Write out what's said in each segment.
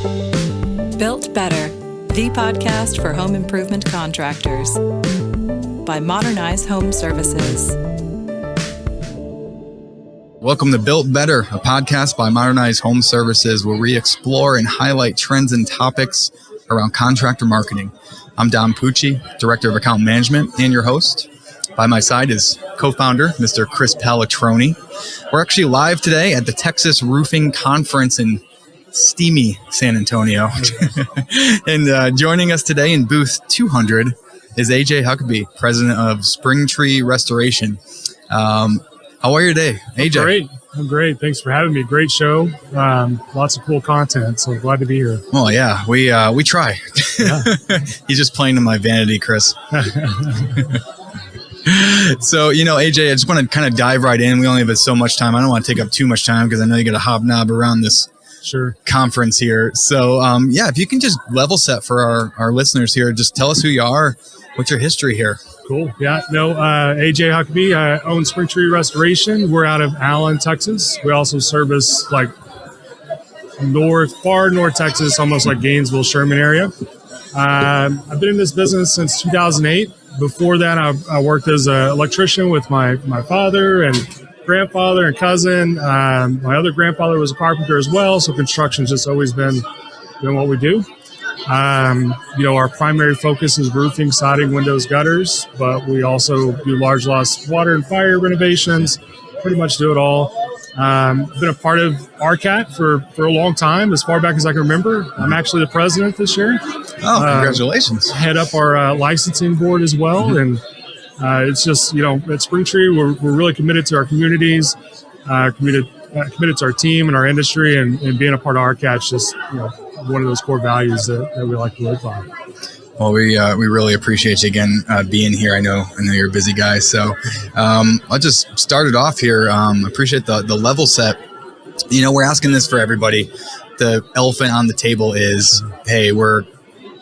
Built Better, the podcast for home improvement contractors by Modernize Home Services. Welcome to Built Better, a podcast by Modernize Home Services where we explore and highlight trends and topics around contractor marketing. I'm Don Pucci, Director of Account Management and your host. By my side is co-founder, Mr. Chris Pallatroni. We're actually live today at the Texas Roofing Conference in steamy San Antonio. And joining us today in booth 200 is AJ Huckaby, President of Springtree Restoration. How are you today, AJ? I'm great. Thanks for having me. Great show. Lots of cool content. So glad to be here. Well, yeah, we try. Yeah. He's just playing to my vanity, Chris. So, AJ, I just want to kind of dive right in. We only have so much time. I don't want to take up too much time because I know you got to hobnob around this conference here. So, if you can just level set for our listeners here, just tell us who you are, what's your history here. Cool. Yeah. AJ Huckaby. I own Springtree Restoration. We're out of Allen, Texas. We also service like far north Texas, almost like Gainesville, Sherman area. I've been in this business since 2008. Before that, I worked as an electrician with my father and grandfather and cousin. My other grandfather was a carpenter as well, so construction's just always been what we do. Our primary focus is roofing, siding, windows, gutters, but we also do large loss water and fire renovations, pretty much do it all. Been a part of RCAT for a long time, as far back as I can remember. I'm actually the president this year. Oh, congratulations. Head up our licensing board as well. Mm-hmm. And it's just, at Springtree, we're really committed to our communities, committed to our team and our industry, and being a part of RCAT is just, one of those core values that we like to live by. Well, we really appreciate you again being here. I know you're a busy guy, so I'll just start it off here. Appreciate the level set. We're asking this for everybody. The elephant on the table is, hey, we're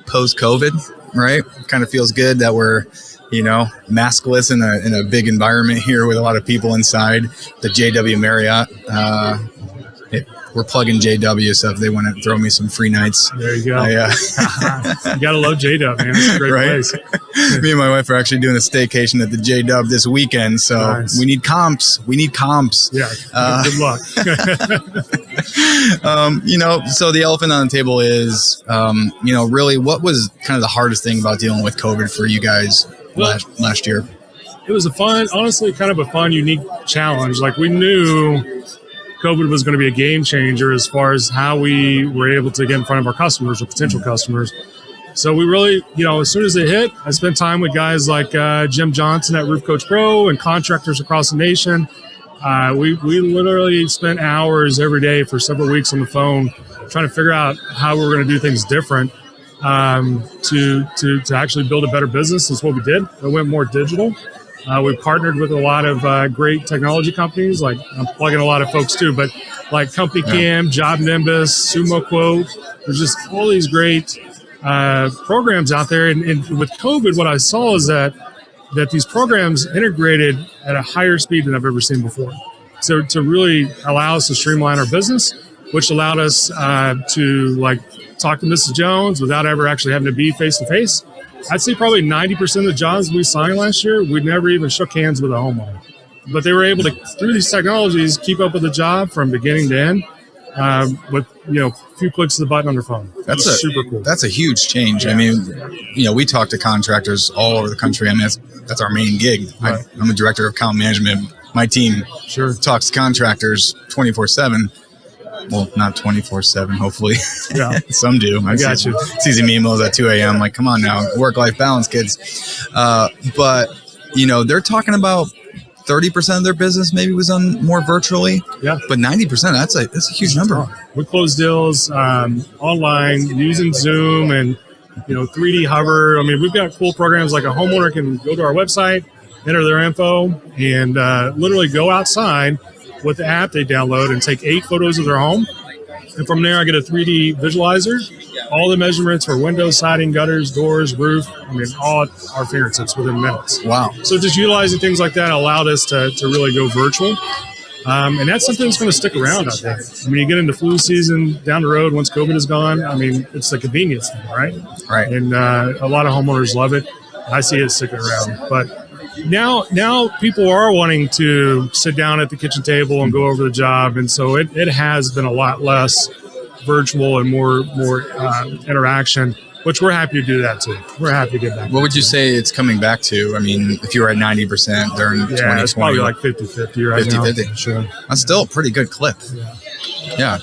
post-COVID, right? Kind of feels good that we're maskless in a big environment here with a lot of people inside the JW Marriott. We're plugging JW, so if they want to throw me some free nights. There you go. You got to love JW, man. It's a great place. Me and my wife are actually doing a staycation at the JW this weekend, so nice. We need comps. Yeah, good luck. So the elephant on the table is, really what was kind of the hardest thing about dealing with COVID for you guys last year? It was honestly kind of a fun, unique challenge. Like, we knew COVID was going to be a game changer as far as how we were able to get in front of our customers or potential customers. So we really, as soon as it hit, I spent time with guys like Jim Johnson at Roof Coach Pro and contractors across the nation. We literally spent hours every day for several weeks on the phone trying to figure out how we were going to do things different to actually build a better business. Is what we did. We went more digital. We partnered with a lot of great technology companies. Like, I'm plugging a lot of folks too, but like Company Cam, Job Nimbus, Sumo Quote. There's just all these great programs out there. And with COVID, what I saw is that these programs integrated at a higher speed than I've ever seen before. So to really allow us to streamline our business, which allowed us to talk to Mrs. Jones without ever actually having to be face to face. I'd say probably 90% of the jobs we signed last year, we never even shook hands with a homeowner. But they were able to, through these technologies, keep up with the job from beginning to end with, a few clicks of the button on their phone. That's super cool. That's a huge change. Yeah. I mean, we talk to contractors all over the country. I mean, that's our main gig. Right. I'm a director of account management. My team talks to contractors 24/7. Well, not 24/7, hopefully. Yeah. Some do. I got you. Season emails at 2 a.m. Like, come on now, work-life balance, kids. But, they're talking about 30% of their business maybe was done more virtually. Yeah. But 90%, that's a huge number. We close deals online using Zoom and, 3D hover. I mean, we've got cool programs like a homeowner can go to our website, enter their info, and literally go outside with the app they download and take 8 photos of their home. And from there, I get a 3D visualizer, all the measurements for windows, siding, gutters, doors, roof. All at our fingertips within minutes. Wow. So just utilizing things like that allowed us to really go virtual. And that's something that's going to stick around, I think. I mean, you get into flu season down the road once COVID is gone. I mean, it's the convenience thing, right? Right. And a lot of homeowners love it. I see it sticking around. But now people are wanting to sit down at the kitchen table and go over the job. And so it has been a lot less virtual and more interaction, which we're happy to do that too. We're happy to get back. What would you say it's coming back to? I mean, if you were at 90% during 2020. It's probably like 50-50 right now. 50-50. Sure. That's still a pretty good clip. Yeah.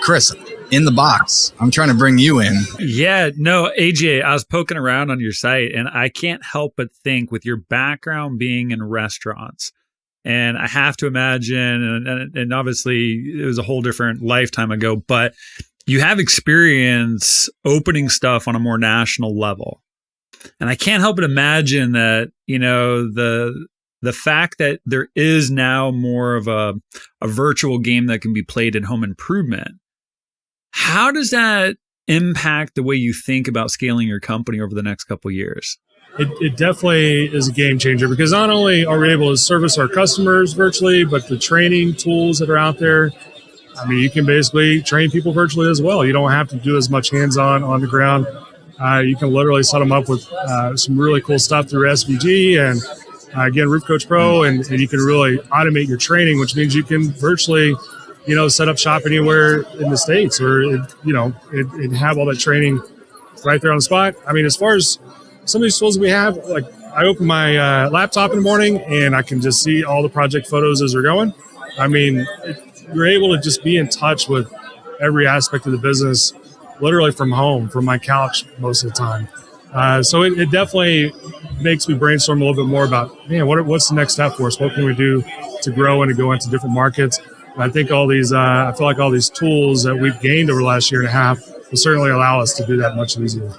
Chris, in the box, I'm trying to bring you in. Yeah, no, AJ, I was poking around on your site and I can't help but think with your background being in restaurants, and I have to imagine, and obviously it was a whole different lifetime ago, but you have experience opening stuff on a more national level. And I can't help but imagine that, the fact that there is now more of a virtual game that can be played in home improvement, how does that impact the way you think about scaling your company over the next couple of years? It definitely is a game changer, because not only are we able to service our customers virtually, but the training tools that are out there, I mean, you can basically train people virtually as well. You don't have to do as much hands-on on the ground. You can literally set them up with some really cool stuff through SVG and, again, Roof Coach Pro, and you can really automate your training, which means you can virtually, set up shop anywhere in the States, or, and have all that training right there on the spot. I mean, as far as some of these tools we have, like I open my laptop in the morning and I can just see all the project photos as they're going. I mean, you're able to just be in touch with every aspect of the business, literally from home, from my couch most of the time. So it definitely makes me brainstorm a little bit more about, man, what's the next step for us? What can we do to grow and to go into different markets? And I think I feel like all these tools that we've gained over the last year and a half will certainly allow us to do that much easier.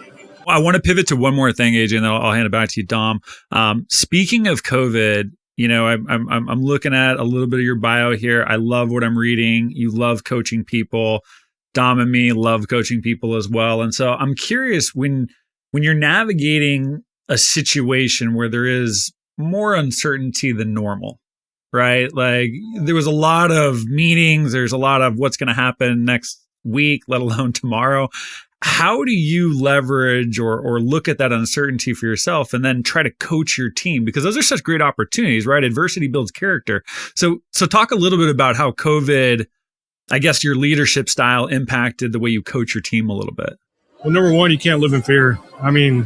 I want to pivot to one more thing, AJ, and then I'll hand it back to you, Dom. Speaking of COVID, I'm looking at a little bit of your bio here. I love what I'm reading. You love coaching people. Dom and me love coaching people as well. And so I'm curious, when you're navigating a situation where there is more uncertainty than normal, right? Like there was a lot of meetings. There's a lot of what's going to happen next week, let alone tomorrow. How do you leverage or look at that uncertainty for yourself and then try to coach your team? Because those are such great opportunities, right? Adversity builds character. So talk a little bit about how COVID, I guess, your leadership style impacted the way you coach your team a little bit. Well, number one, you can't live in fear. I mean,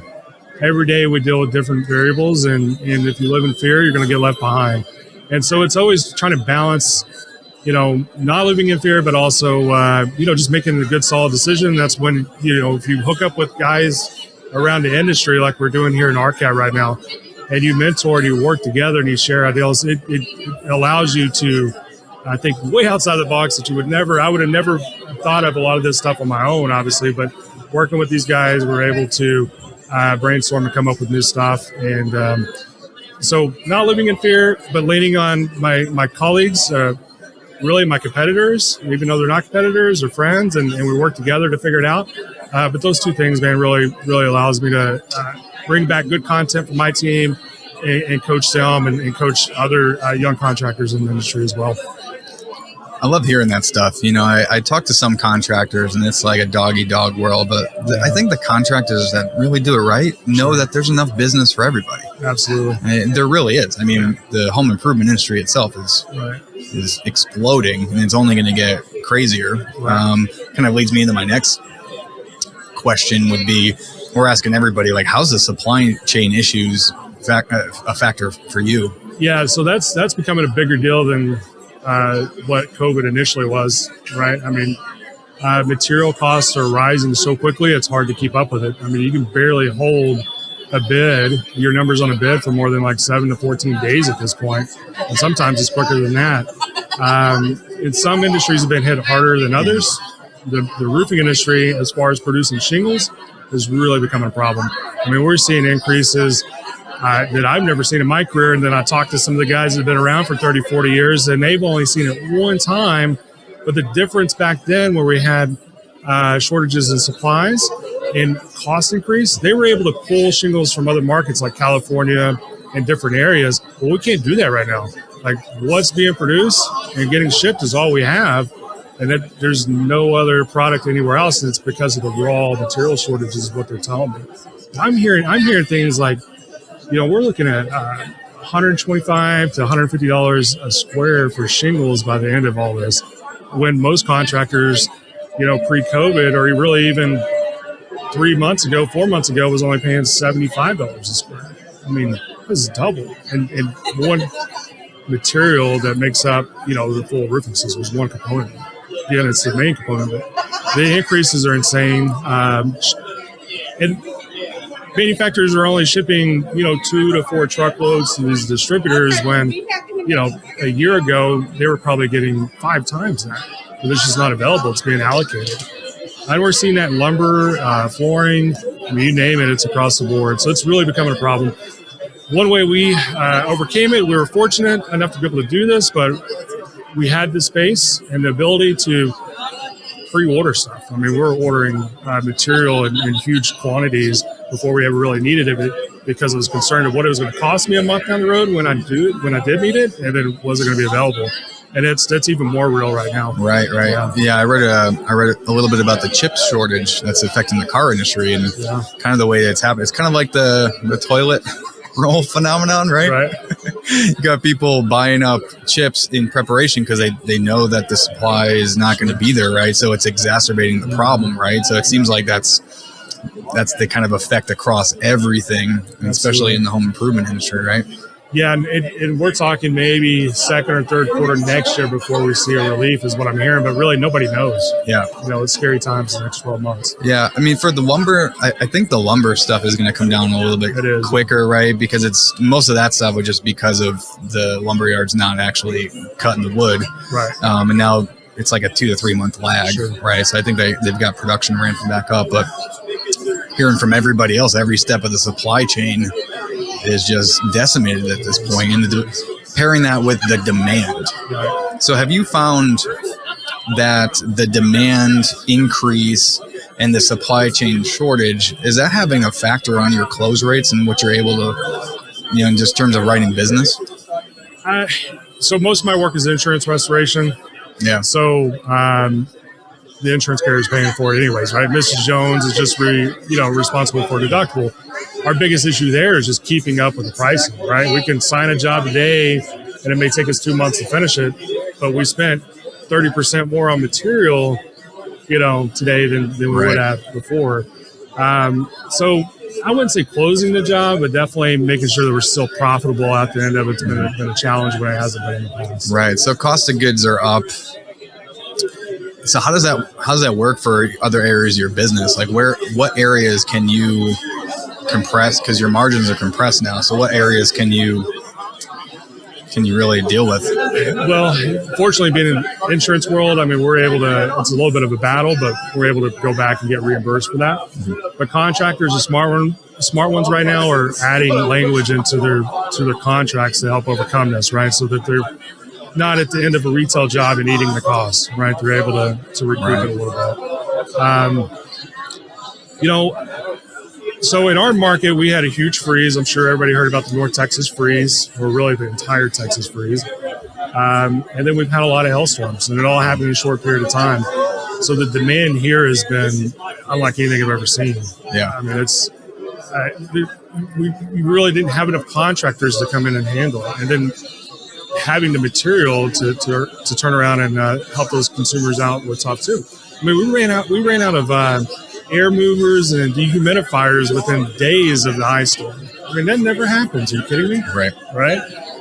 every day we deal with different variables, and if you live in fear, you're going to get left behind. And so it's always trying to balance, not living in fear, but also, just making a good, solid decision. That's when, if you hook up with guys around the industry, like we're doing here in RCAT right now, and you mentor and you work together and you share ideals, it allows you to, I think, way outside the box that I would have never thought of a lot of this stuff on my own, obviously, but working with these guys, we're able to brainstorm and come up with new stuff. And so not living in fear, but leaning on my colleagues, really my competitors, even though they're not competitors or friends, and we work together to figure it out. But those two things, man, really, really allows me to bring back good content for my team and coach them and coach other young contractors in the industry as well. I love hearing that stuff. I talk to some contractors and it's like a dog-eat-dog world, but I think the contractors that really do it right know that there's enough business for everybody. Absolutely. And there really is. I mean, the home improvement industry itself is exploding, and it's only going to get crazier. Right. Kind of leads me into my next question would be, we're asking everybody, like, how's the supply chain issues a factor for you? Yeah, so that's becoming a bigger deal than what COVID initially was, right? I mean, material costs are rising so quickly, it's hard to keep up with it. I mean, you can barely hold a bid, your numbers on a bid, for more than like 7 to 14 days at this point. And sometimes it's quicker than that. In some industries have been hit harder than others. The roofing industry, as far as producing shingles, is really becoming a problem. I mean, we're seeing increases that I've never seen in my career. And then I talked to some of the guys that have been around for 30, 40 years, and they've only seen it one time. But the difference back then, where we had shortages in supplies and cost increase, they were able to pull shingles from other markets like California and different areas. Well, we can't do that right now. Like what's being produced and getting shipped is all we have. And that there's no other product anywhere else. And it's because of the raw material shortages is what they're telling me. I'm hearing things like, we're looking at $125 to $150 a square for shingles by the end of all this, when most contractors, pre-COVID or really even 4 months ago, was only paying $75 a square. I mean, this is double. And one material that makes up, the full roofing system is one component. Again, it's the main component. But the increases are insane. And manufacturers are only shipping, 2 to 4 truckloads to these distributors when, a year ago, they were probably getting 5 times that. But it's just not available. It's being allocated. And we're seeing that in lumber, flooring, you name it, it's across the board. So it's really becoming a problem. One way we overcame it, we were fortunate enough to be able to do this, but we had the space and the ability to pre-order stuff. I mean, we were ordering material in huge quantities before we ever really needed it because I was concerned of what it was going to cost me a month down the road when I did need it, and then was it going to be available. And that's even more real right now. Right. Yeah, I read a little bit about the chip shortage that's affecting the car industry and kind of the way it's happening. It's kind of like the toilet roll phenomenon, right? You got people buying up chips in preparation because they know that the supply is not going to be there, right? So it's exacerbating the problem, right? So it seems like that's the kind of effect across everything, and especially in the home improvement industry, right? Yeah, and we're talking maybe second or third quarter next year before we see a relief is what I'm hearing, but really nobody knows. Yeah. It's scary times in the next 12 months. Yeah, I mean, for the lumber, I think the lumber stuff is going to come down a little bit quicker, right? Because it's most of that stuff was just because of the lumber yards not actually cutting the wood. Right. And now it's like a 2 to 3 month lag, right? So I think they've got production ramping back up, but hearing from everybody else, every step of the supply chain is just decimated at this point, and pairing that with the demand. Right. So have you found that the demand increase and the supply chain shortage, is that having a factor on your close rates and what you're able to, in just terms of writing business? So most of my work is insurance restoration. Yeah. So the insurance carrier is paying for it anyways, right? Mrs. Jones is just responsible for deductible. Our biggest issue there is just keeping up with the pricing, right? We can sign a job today and it may take us 2 months to finish it, but we spent 30% more on material, today than we would have before. So I wouldn't say closing the job, but definitely making sure that we're still profitable at the end of it. It's been a challenge when it hasn't been in the past. Right. So cost of goods are up. So how does that work for other areas of your business? Like what areas can you compress, because your margins are compressed now? So what areas can you really deal with? Well, fortunately, being in the insurance world, I mean, we're able to, it's a little bit of a battle, but we're able to go back and get reimbursed for that. Mm-hmm. But contractors, the smart ones right now are adding language into their contracts to help overcome this, right? So that they're not at the end of a retail job and eating the cost, right? They're able to recoup it a little bit. So in our market, we had a huge freeze. I'm sure everybody heard about the North Texas freeze, or really the entire Texas freeze. And then we've had a lot of hailstorms, and it all happened in a short period of time. So the demand here has been unlike anything I've ever seen. Yeah. I mean, it's we really didn't have enough contractors to come in and handle it. And then having the material to turn around and help those consumers out was tough too. I mean, we ran out of air movers and dehumidifiers within days of the ice storm. I mean, that never happens. Are you kidding me? Right.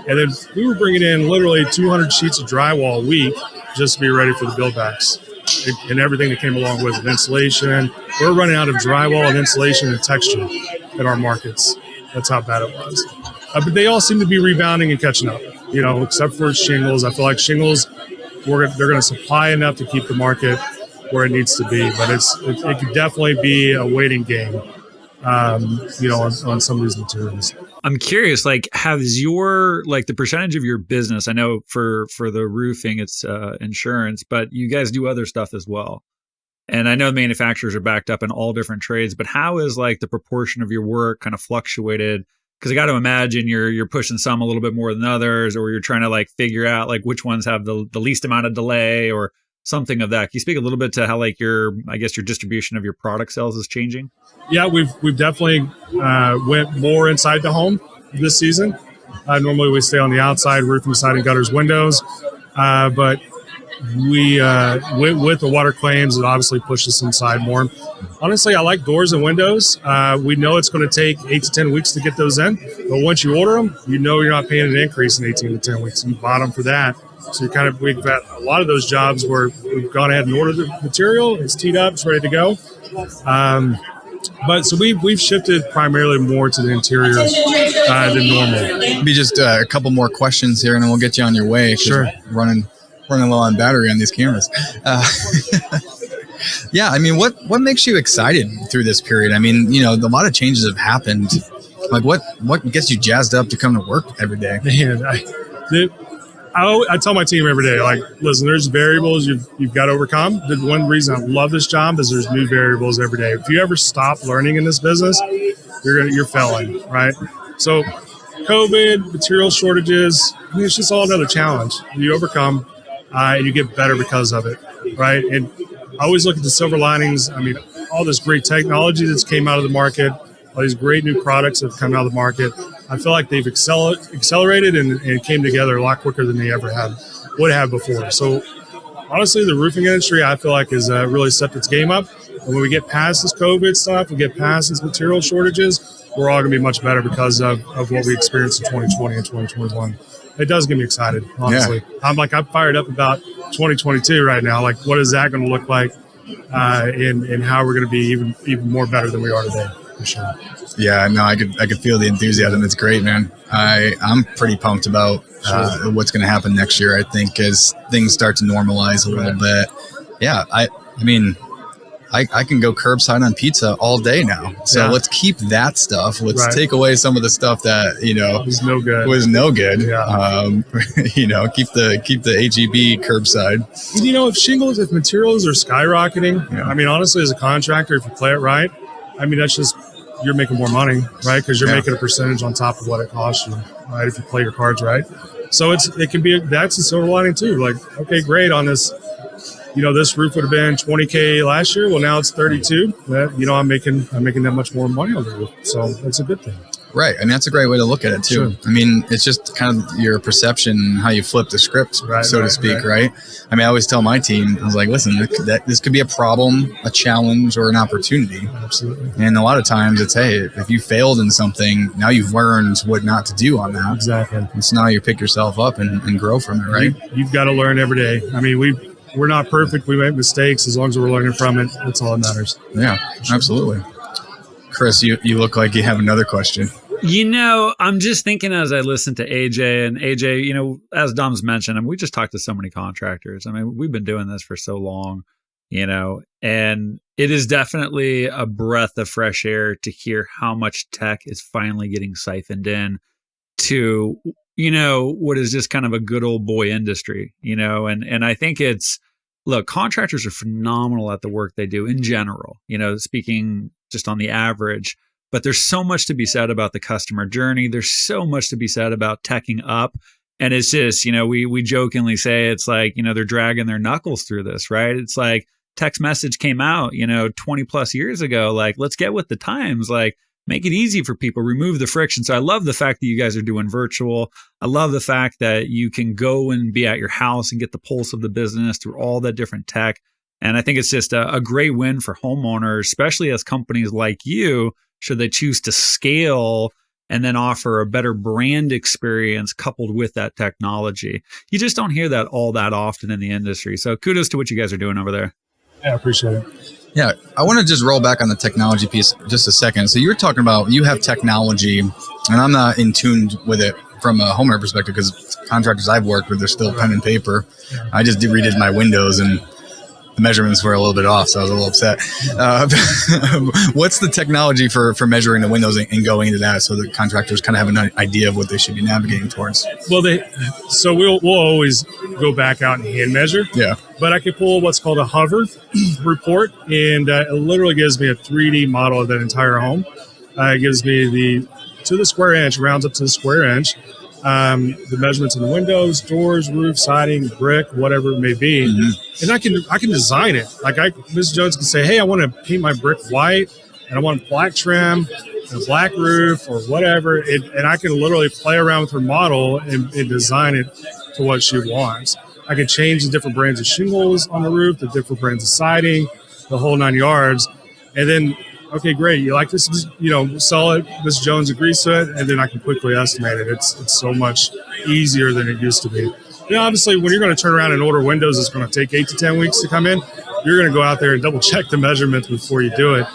And then we were bringing in literally 200 sheets of drywall a week just to be ready for the buildbacks and everything that came along with it. Insulation. We're running out of drywall and insulation and texture in our markets. That's how bad it was. But they all seem to be rebounding and catching up, except for shingles. I feel like shingles, they're going to supply enough to keep the market where it needs to be, but it could definitely be a waiting game, on some of these materials. I'm curious, has your, the percentage of your business, I know for the roofing, it's insurance, but you guys do other stuff as well. And I know manufacturers are backed up in all different trades, but how is the proportion of your work kind of fluctuated Because I got to imagine you're pushing some a little bit more than others, or you're trying to like figure out like which ones have the least amount of delay or something of that. Can you speak a little bit to how like your distribution of your product sales is changing? Yeah, we've definitely went more inside the home this season. Normally we stay on the outside, roofing, siding, gutters, windows, but we with the water claims, it obviously pushes us inside more. Honestly, I like doors and windows. We know it's going to take 8 to 10 weeks to get those in, but once you order them, you know you're not paying an increase in 18 to 10 weeks. You bought them for that. So we've got a lot of those jobs where we've gone ahead and ordered the material. It's teed up, it's ready to go. But so we've shifted primarily more to the interior than normal. Maybe just a couple more questions here, and then we'll get you on your way. Sure. Running low on battery on these cameras. Yeah, I mean, what makes you excited through this period? I mean, a lot of changes have happened. Like, what gets you jazzed up to come to work every day? Man, I tell my team every day, like, listen, there's variables you've got to overcome. The one reason I love this job is there's new variables every day. If you ever stop learning in this business, you're failing, right? So COVID, material shortages, I mean, it's just all another challenge. You overcome and you get better because of it, right? And I always look at the silver linings. I mean, all this great technology that's came out of the market, all these great new products that have come out of the market, I feel like they've accelerated and came together a lot quicker than they ever would have before. So honestly, the roofing industry, I feel like, has really stepped its game up. And when we get past this COVID stuff and get past these material shortages, we're all going to be much better because of what we experienced in 2020 and 2021. It does get me excited, honestly. Yeah. I'm fired up about 2022 right now. Like, what is that going to look like and how we're going to be even more better than we are today, for sure. Yeah, no, I could feel the enthusiasm. It's great, man. I'm pretty pumped about what's going to happen next year, I think, as things start to normalize a little bit. Yeah, I mean, I can go curbside on pizza all day now. So let's keep that stuff. Let's take away some of the stuff that, was no good. Yeah. Keep the HEB curbside. If materials are skyrocketing, I mean, honestly, as a contractor, if you play it right, I mean, that's just, you're making more money, right? Because you're making a percentage on top of what it costs you, right? If you play your cards right. So it can be, that's a silver lining too. Like, okay, great, on this, this roof would have been $20K last year. Well, now it's 32. I'm making that much more money on the roof. So that's a good thing. Right. I mean, that's a great way to look at it too. Sure. I mean, it's just kind of your perception, how you flip the script, so to speak, right? I mean, I always tell my team, I was like, listen, this could be a problem, a challenge, or an opportunity. Absolutely. And a lot of times it's, hey, if you failed in something, now you've learned what not to do on that. Exactly. And so now you pick yourself up and grow from it, right? You've got to learn every day. I mean, we're not perfect. We make mistakes. As long as we're learning from it, that's all that matters. Yeah, absolutely. Chris, you look like you have another question. I'm just thinking as I listen to AJ, and AJ, as Dom's mentioned, and we just talked to so many contractors. I mean, we've been doing this for so long, and it is definitely a breath of fresh air to hear how much tech is finally getting siphoned in to, what is just kind of a good old boy industry, and I think look, contractors are phenomenal at the work they do in general, speaking just on the average. But there's so much to be said about the customer journey. There's so much to be said about teching up. And it's just, we jokingly say it's like, they're dragging their knuckles through this, right? It's like text message came out, 20 plus years ago. Like, let's get with the times, like make it easy for people, remove the friction. So I love the fact that you guys are doing virtual. I love the fact that you can go and be at your house and get the pulse of the business through all that different tech. And I think it's just a great win for homeowners, especially as companies like you, should they choose to scale and then offer a better brand experience coupled with that technology. You just don't hear that all that often in the industry. So kudos to what you guys are doing over there. Yeah, I appreciate it. Yeah, I want to just roll back on the technology piece just a second. So you were talking about you have technology, and I'm not in tune with it from a homeowner perspective because contractors I've worked with, they're still pen and paper. I just redid my windows and the measurements were a little bit off, so I was a little upset. What's the technology for measuring the windows and going into that so that contractors kind of have an idea of what they should be navigating towards? Well, we'll always go back out and hand measure. Yeah. But I could pull what's called a hover report, and it literally gives me a 3D model of that entire home. It gives me the to the square inch, rounds up to the square inch. The measurements in the windows, doors, roof, siding, brick, whatever it may be. And I can design it. Like Ms. Jones can say, hey, I want to paint my brick white and I want black trim and a black roof or whatever. And I can literally play around with her model and design it to what she wants. I can change the different brands of shingles on the roof, the different brands of siding, the whole 9 yards. And then, okay, great. You like this, sell it. Ms. Jones agrees to it. And then I can quickly estimate it. It's so much easier than it used to be. Obviously, when you're going to turn around and order windows, it's going to take 8 to 10 weeks to come in. You're going to go out there and double check the measurements before you do it.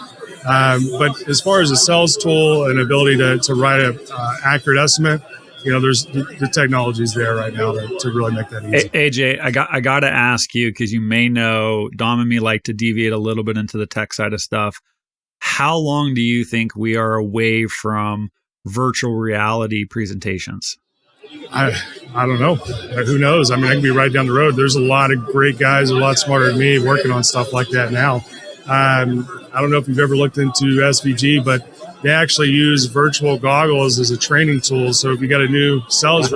But as far as a sales tool and ability to write an accurate estimate, there's the technology's there right now to really make that easy. AJ, I got to ask you, because you may know Dom and me like to deviate a little bit into the tech side of stuff. How long do you think we are away from virtual reality presentations? I don't know. Who knows? I mean, I can be right down the road. There's a lot of great guys, a lot smarter than me, working on stuff like that now. I don't know if you've ever looked into SVG, but they actually use virtual goggles as a training tool. So if you got a new sales,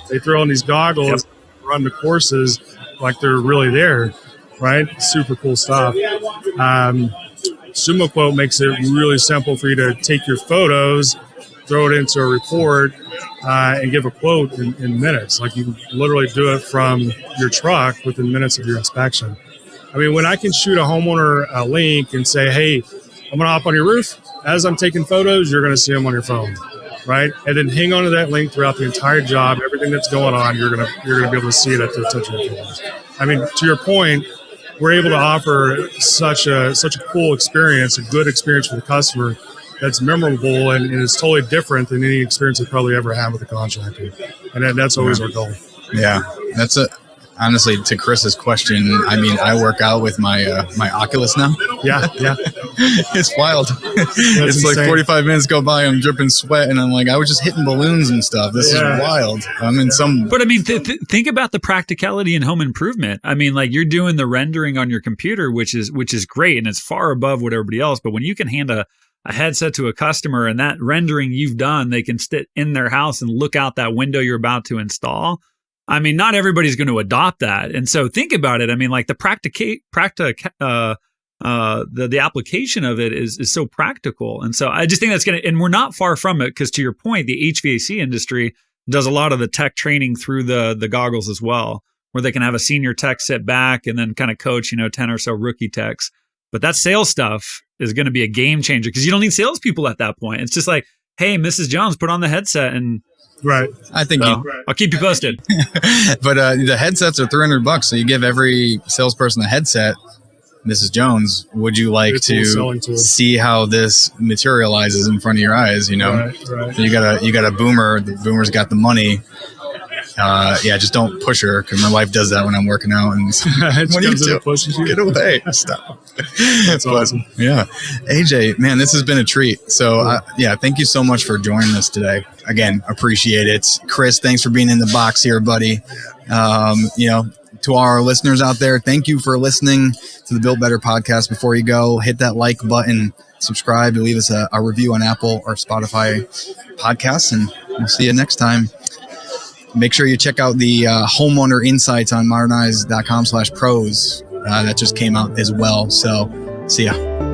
they throw on these goggles, run the courses like they're really there, right? Super cool stuff. Sumo Quote makes it really simple for you to take your photos, throw it into a report, and give a quote in minutes. Like you can literally do it from your truck within minutes of your inspection. I mean, when I can shoot a homeowner a link and say, hey, I'm going to hop on your roof. As I'm taking photos, you're going to see them on your phone, right? And then hang on to that link throughout the entire job. Everything that's going on, you're going to be able to see it at the touch of your fingers. I mean, to your point, we're able to offer such a cool experience, a good experience for the customer that's memorable and is totally different than any experience they probably ever had with a contractor. And that's always our goal. Yeah, honestly, to Chris's question, I mean, I work out with my my Oculus now. Yeah. It's wild. It's insane. Like 45 minutes go by, I'm dripping sweat, and I'm like, I was just hitting balloons and stuff. This is wild. I'm in some... But I mean, think about the practicality in home improvement. I mean, like you're doing the rendering on your computer, which is great, and it's far above what everybody else. But when you can hand a headset to a customer and that rendering you've done, they can sit in their house and look out that window you're about to install. I mean, not everybody's going to adopt that. And so think about it. I mean, like the the application of it is so practical. And so I just think that's going to, and we're not far from it, because to your point, the HVAC industry does a lot of the tech training through the goggles as well, where they can have a senior tech sit back and then kind of coach, 10 or so rookie techs. But that sales stuff is going to be a game changer, because you don't need salespeople at that point. It's just like, hey, Mrs. Jones, put on the headset and... Right. I think I'll keep you posted. But the headsets are $300, so you give every salesperson a headset. Mrs. Jones, would you like to see how this materializes in front of your eyes? Right. So you got a boomer. The boomer's got the money. Just don't push her, because my wife does that when I'm working out. And what are you doing? Get away! Stop. That's awesome. Yeah, AJ, man, this has been a treat. So thank you so much for joining us today. Again, appreciate it. Chris, thanks for being in the box here, buddy. To our listeners out there, thank you for listening to the Built Better podcast. Before you go, hit that like button, subscribe, and leave us a review on Apple or Spotify podcasts, and we'll see you next time. Make sure you check out the homeowner insights on modernize.com/pros. That just came out as well. So see ya.